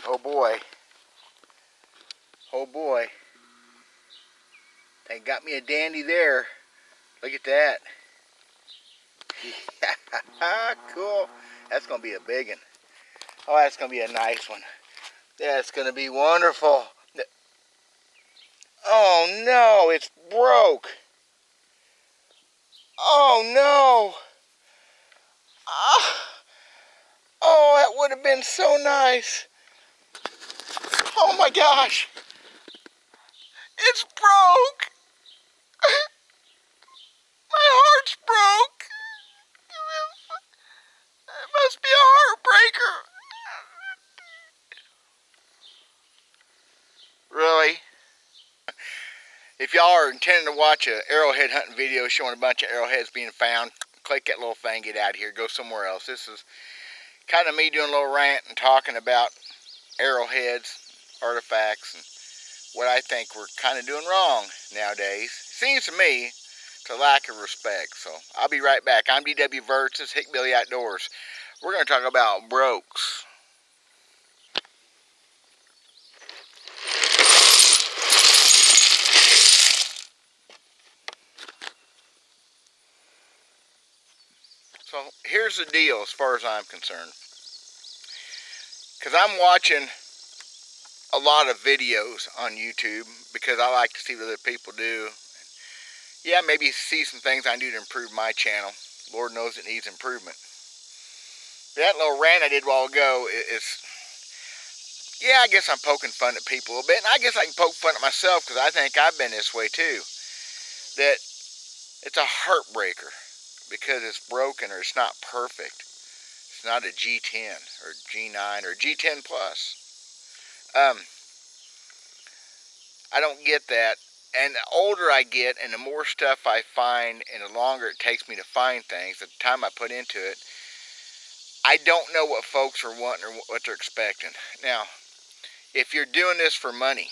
Oh boy. Oh boy. They got me a dandy there. Look at that. Cool. That's going to be a big one. Oh, that's going to be a nice one. That's going to be wonderful. Oh no, it's broke. Oh no. Oh, that would have been so nice. Oh my gosh. It's broke. My heart's broke. It must be a heartbreaker. Really? If y'all are intending to watch an arrowhead hunting video showing a bunch of arrowheads being found, click that little thing, get out of here, go somewhere else. This is kind of me doing a little rant and talking about arrowheads, artifacts, and what I think we're kind of doing wrong nowadays. Seems to me to lack of respect. So I'll be right back. I'm D.W. Verts. This is Hickbilly Outdoors. We're going to talk about brokes. So here's the deal as far as I'm concerned. Because I'm watching a lot of videos on YouTube because I like to see what other people do. Yeah, maybe see some things I do to improve my channel. Lord knows it needs improvement. That little rant I did a while ago is, yeah, I guess I'm poking fun at people a little bit. And I guess I can poke fun at myself because I think I've been this way too. That it's a heartbreaker because it's broken or it's not perfect. It's not a G10 or G9 or G10 plus. I don't get that. And the older I get and the more stuff I find and the longer it takes me to find things, the time I put into it, I don't know what folks are wanting or what they're expecting. Now, if you're doing this for money,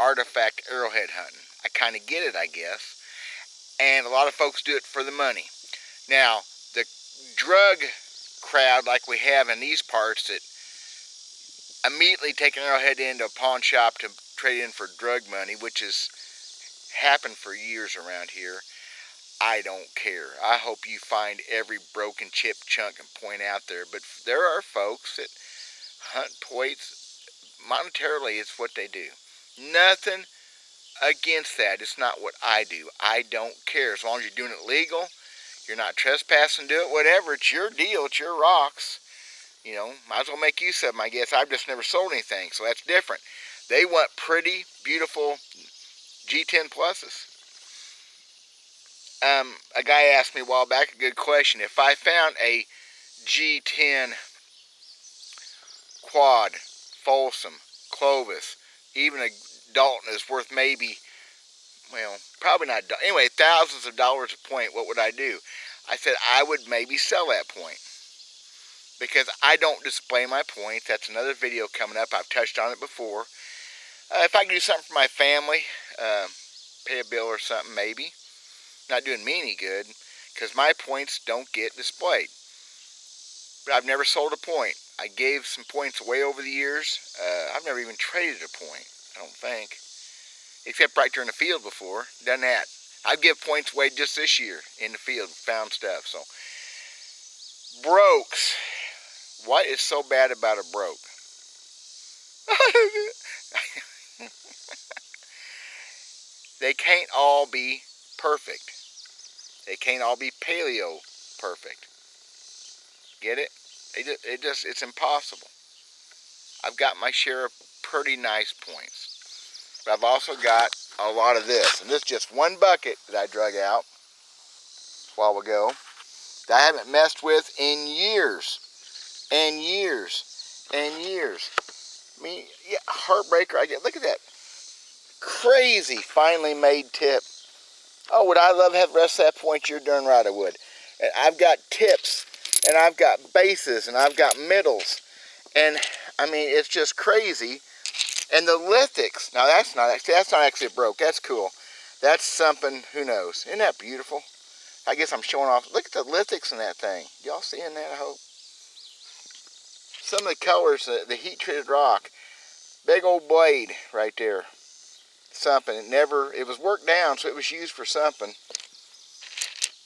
artifact arrowhead hunting, I kind of get it, I guess. And a lot of folks do it for the money. Now, the drug crowd like we have in these parts that immediately take an arrowhead into a pawn shop to trade in for drug money, which has happened for years around here, I don't care. I hope you find every broken chip chunk and point out there. But there are folks that hunt points monetarily. It's what they do. Nothing against that. It's not what I do. I don't care. As long as you're doing it legal, you're not trespassing, do it, whatever. It's your deal. It's your rocks. You know, might as well make use of them, I guess. I've just never sold anything, so that's different. They want pretty, beautiful G10 pluses. A guy asked me a while back a good question. If I found a G10 quad, Folsom, Clovis, even a Dalton is worth maybe, well, probably not, anyway, thousands of dollars a point, what would I do? I said I would maybe sell that point. Because I don't display my points. That's another video coming up. I've touched on it before. If I can do something for my family, pay a bill or something, maybe. Not doing me any good, because my points don't get displayed. But I've never sold a point. I gave some points away over the years. I've never even traded a point, I don't think. Except right during the field before. Done that. I've given points away just this year in the field. Found stuff. So, brokes. What is so bad about a broke? They can't all be perfect. They can't all be paleo perfect. Get it? It's impossible. I've got my share of pretty nice points. But I've also got a lot of this. And this is just one bucket that I drug out a while ago that I haven't messed with in years. And years. And years. I mean, yeah, heartbreaker. Look at that. Crazy finely made tip. Oh, would I love to have the rest of that point? You're darn right I would. And I've got tips, and I've got bases, and I've got middles. And, I mean, it's just crazy. And the lithics. Now, that's not actually a broke. That's cool. That's something, who knows. Isn't that beautiful? I guess I'm showing off. Look at the lithics in that thing. Y'all seeing that, I hope? some of the colors, the heat-treated rock. Big old blade right there. Something. It was worked down, so it was used for something.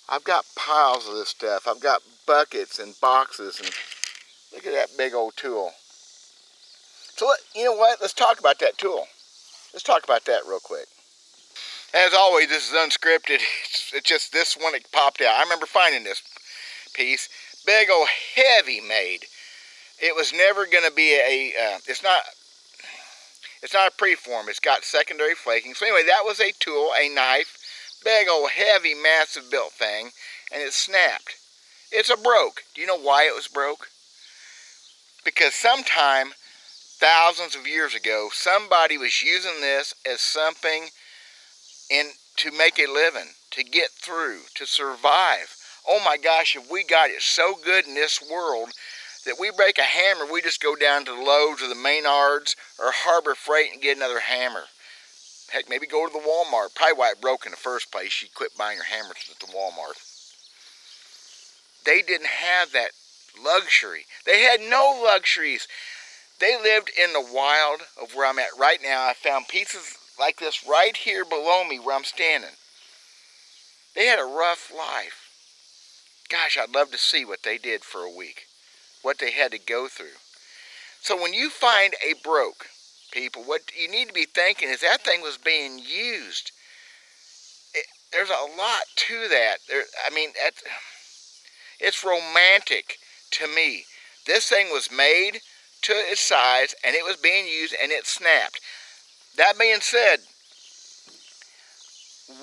I've got piles of this stuff. I've got buckets and boxes, and look at that big old tool. So, you know what? Let's talk about that tool. Let's talk about that real quick. As always, this is unscripted. It's just this one that popped out. I remember finding this piece. Big old heavy made. It was never going to be it's not a preform. It's got secondary flaking. So anyway, that was a tool, a knife. Big old heavy, massive built thing. And it snapped. It's a broke. Do you know why it was broke? Because sometime, thousands of years ago, somebody was using this as something to make a living, to get through, to survive. Oh my gosh, if we got it so good in this world that we break a hammer, we just go down to the Lowe's or the Maynards or Harbor Freight and get another hammer. Heck, maybe go to the Walmart. Probably why it broke in the first place. You quit buying your hammers at the Walmart. They didn't have that luxury. They had no luxuries. They lived in the wild of where I'm at right now. I found pieces like this right here below me where I'm standing. They had a rough life. Gosh, I'd love to see what they did for a week. What they had to go through. So when you find a broke, people, what you need to be thinking is that thing was being used. There's a lot to that. It's romantic to me. This thing was made to its size, and it was being used, and it snapped. That being said,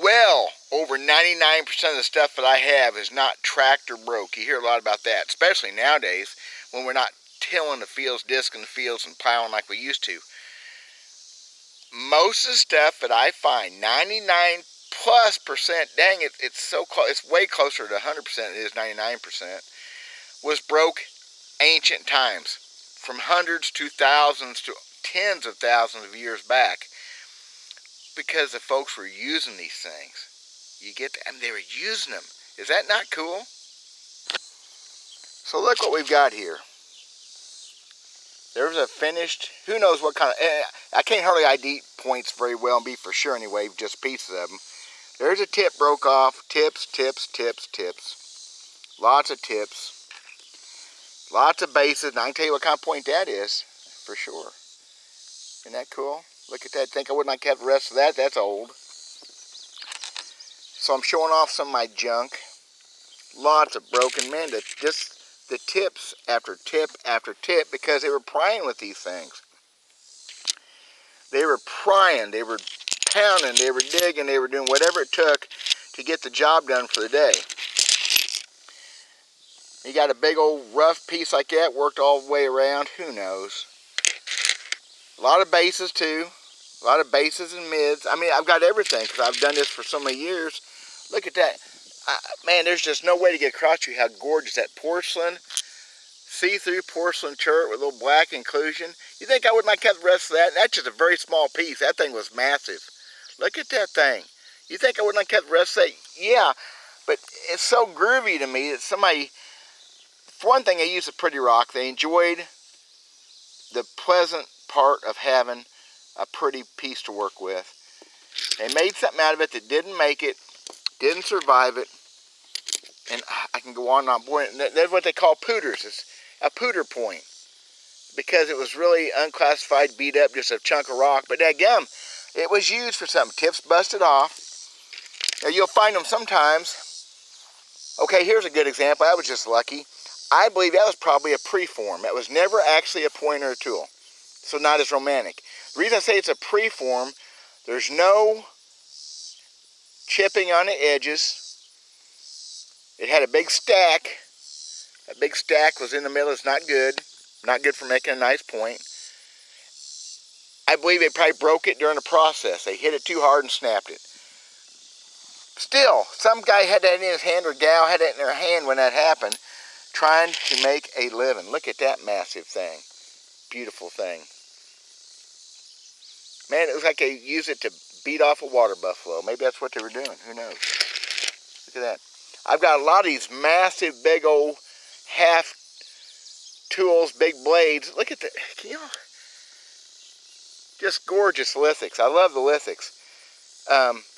well over 99% of the stuff that I have is not tracked or broke. You hear a lot about that, especially nowadays when we're not tilling the fields, disking the fields, and plowing like we used to. Most of the stuff that I find, 99+%, dang it, it's so close, it's way closer to 100% than it is 99%, was broke ancient times, from hundreds to thousands to tens of thousands of years back, because the folks were using these things. You get that? And they were using them. Is that not cool? So look what we've got here. There's a finished, who knows what kind of, I can't hardly ID points very well and be for sure anyway, just pieces of them. There's a tip broke off, tips. Lots of tips. Lots of bases, and I can tell you what kind of point that is, for sure. Isn't that cool? Look at that. Think I wouldn't like to have the rest of that? That's old. So I'm showing off some of my junk. Lots of broken, man. Just the tips after tip after tip, because they were prying with these things. They were prying. They were pounding. They were digging. They were doing whatever it took to get the job done for the day. You got a big old rough piece like that worked all the way around. Who knows? A lot of bases too. A lot of bases and mids. I mean, I've got everything because I've done this for so many years. Look at that. Man, there's just no way to get across to you how gorgeous that porcelain, see-through porcelain chert with a little black inclusion. You think I would like to have the rest of that? That's just a very small piece. That thing was massive. Look at that thing. You think I would like to have the rest of that? Yeah, but it's so groovy to me that somebody, for one thing, they used a pretty rock. They enjoyed the pleasant part of having a pretty piece to work with. They made something out of it that didn't make it, didn't survive it, and I can go on and on. Boy, that's what they call pooters. It's a pooter point, because it was really unclassified, beat up, just a chunk of rock. But dadgum, it was used for something. Tips busted off. Now you'll find them sometimes. Okay, here's a good example. I was just lucky. I believe that was probably a preform. That was never actually a pointer or tool, so not as romantic. The reason I say it's a preform, there's no chipping on the edges. It had a big stack. That big stack was in the middle. It's not good. Not good for making a nice point. I believe they probably broke it during the process. They hit it too hard and snapped it. Still, some guy had that in his hand, or gal had that in their hand when that happened, trying to make a living. Look at that massive thing. Beautiful thing. Man, it looks like they used it to beat off a water buffalo. Maybe that's what they were doing. Who knows? Look at that. I've got a lot of these massive, big old half tools, big blades. Look at the, just gorgeous lithics. I love the lithics.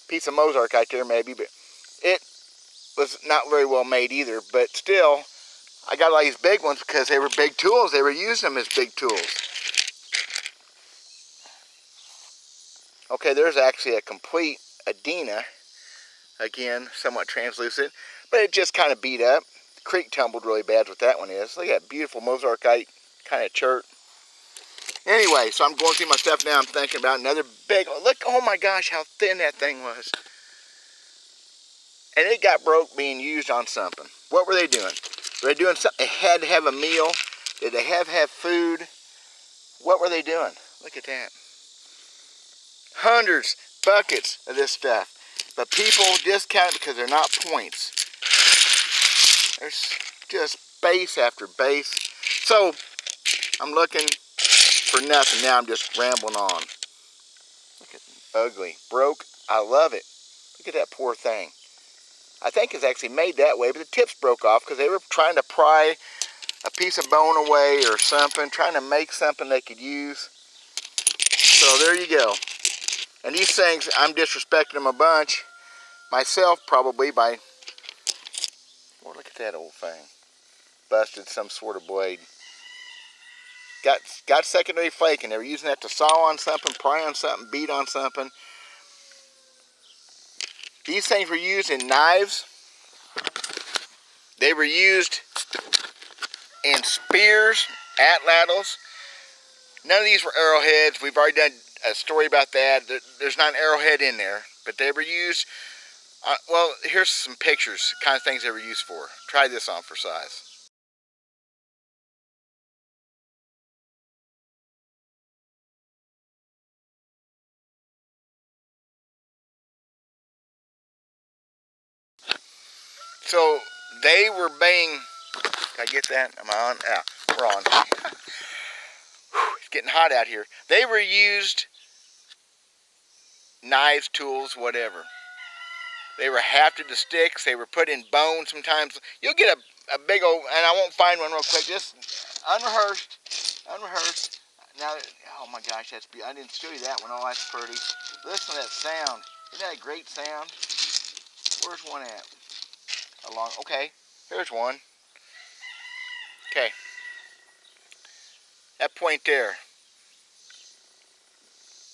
Piece of Mozarkite there maybe, but it was not very well made either. But still, I got all these big ones because they were big tools. They were using them as big tools. Okay, there's actually a complete Adena. Again, somewhat translucent, but it just kind of beat up. The creek tumbled really bad, what that one is. Look at that beautiful Mozarkite kind of chert. Anyway, so I'm going through my stuff now. I'm thinking about another big, look, oh my gosh, how thin that thing was. And it got broke being used on something. What were they doing? Were they doing something? They had to have a meal. Did they have food? What were they doing? Look at that. Hundreds, buckets of this stuff. But people discount it because they're not points. There's just base after base. So, I'm looking for nothing. Now I'm just rambling on. Look at ugly. Broke. I love it. Look at that poor thing. I think it's actually made that way, but the tips broke off because they were trying to pry a piece of bone away or something, trying to make something they could use. So there you go. And these things, I'm disrespecting them a bunch. Myself, probably, by... Oh, look at that old thing. Busted some sort of blade. Got secondary flaking. They were using that to saw on something, pry on something, beat on something. These things were used in knives. They were used in spears, atlatls. None of these were arrowheads. We've already done a story about that. There's not an arrowhead in there, but they were used. Well, here's some pictures, kind of things they were used for. Try this on for size. So they were being, can I get that? Am I on? Yeah, we're on. It's getting hot out here. They were used, knives, tools, whatever. They were hafted to sticks. They were put in bone sometimes. You'll get a big old, and I won't find one real quick, just unrehearsed. Now, oh my gosh, that's beautiful. I didn't show you that one. Oh, that's pretty. Listen to that sound. Isn't that a great sound? Where's one at? Okay, here's one. Okay. That point there.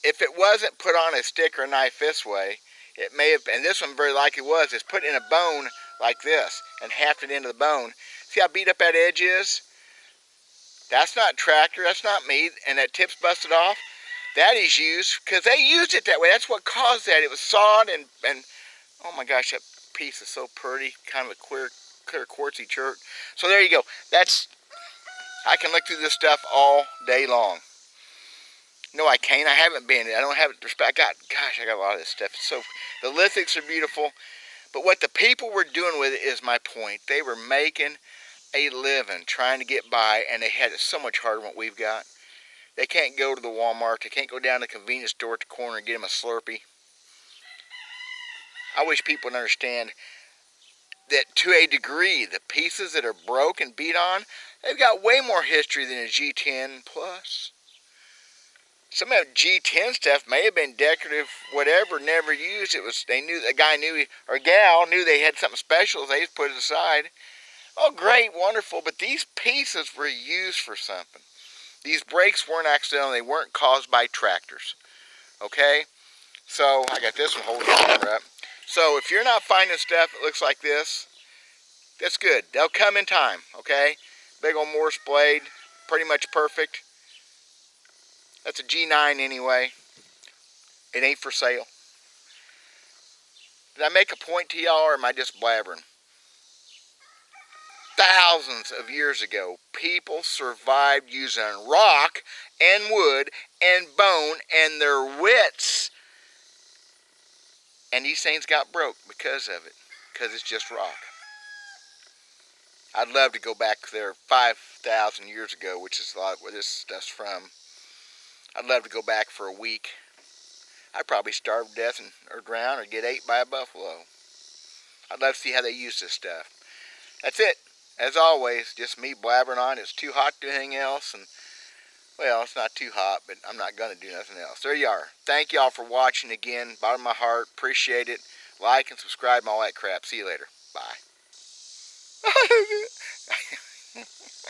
If it wasn't put on a stick or a knife this way, it may have, and this one very likely was, it's put in a bone like this and hafted into the bone. See how beat up that edge is? That's not tractor, that's not me, and that tip's busted off. That is used, because they used it that way. That's what caused that. It was sawed and oh my gosh, that piece is so pretty. Kind of a clear quartzy chert. So there you go. I can look through this stuff all day long. No, I can't. I haven't been. I don't have it. I got a lot of this stuff. So the lithics are beautiful, but what the people were doing with it is my point. They were making a living, trying to get by, and they had it so much harder than what we've got. They can't go to the Walmart. They can't go down to the convenience store at the corner and get them a Slurpee. I wish people would understand that to a degree, the pieces that are broke and beat on, they've got way more history than a G10 Plus. Some of that G10 stuff may have been decorative, whatever, never used. The guy knew, or gal knew they had something special, they just put it aside. Oh, great, wonderful, but these pieces were used for something. These breaks weren't accidental, they weren't caused by tractors. Okay? So, I got this one holding the camera up. So, if you're not finding stuff that looks like this, that's good. They'll come in time, okay? Big old Morse blade, pretty much perfect. That's a G9 anyway. It ain't for sale. Did I make a point to y'all, or am I just blabbering? Thousands of years ago, people survived using rock and wood and bone and their wits. And these things got broke because of it. Because it's just rock. I'd love to go back there 5,000 years ago, which is a lot where this stuff's from. I'd love to go back for a week. I'd probably starve to death or drown or get ate by a buffalo. I'd love to see how they use this stuff. That's it. as always, just me blabbering on. It's too hot to do anything else, and well, it's not too hot, but I'm not gonna do nothing else. There you are. Thank y'all for watching again. Bottom of my heart, appreciate it. Like and subscribe and all that crap. See you later. Bye.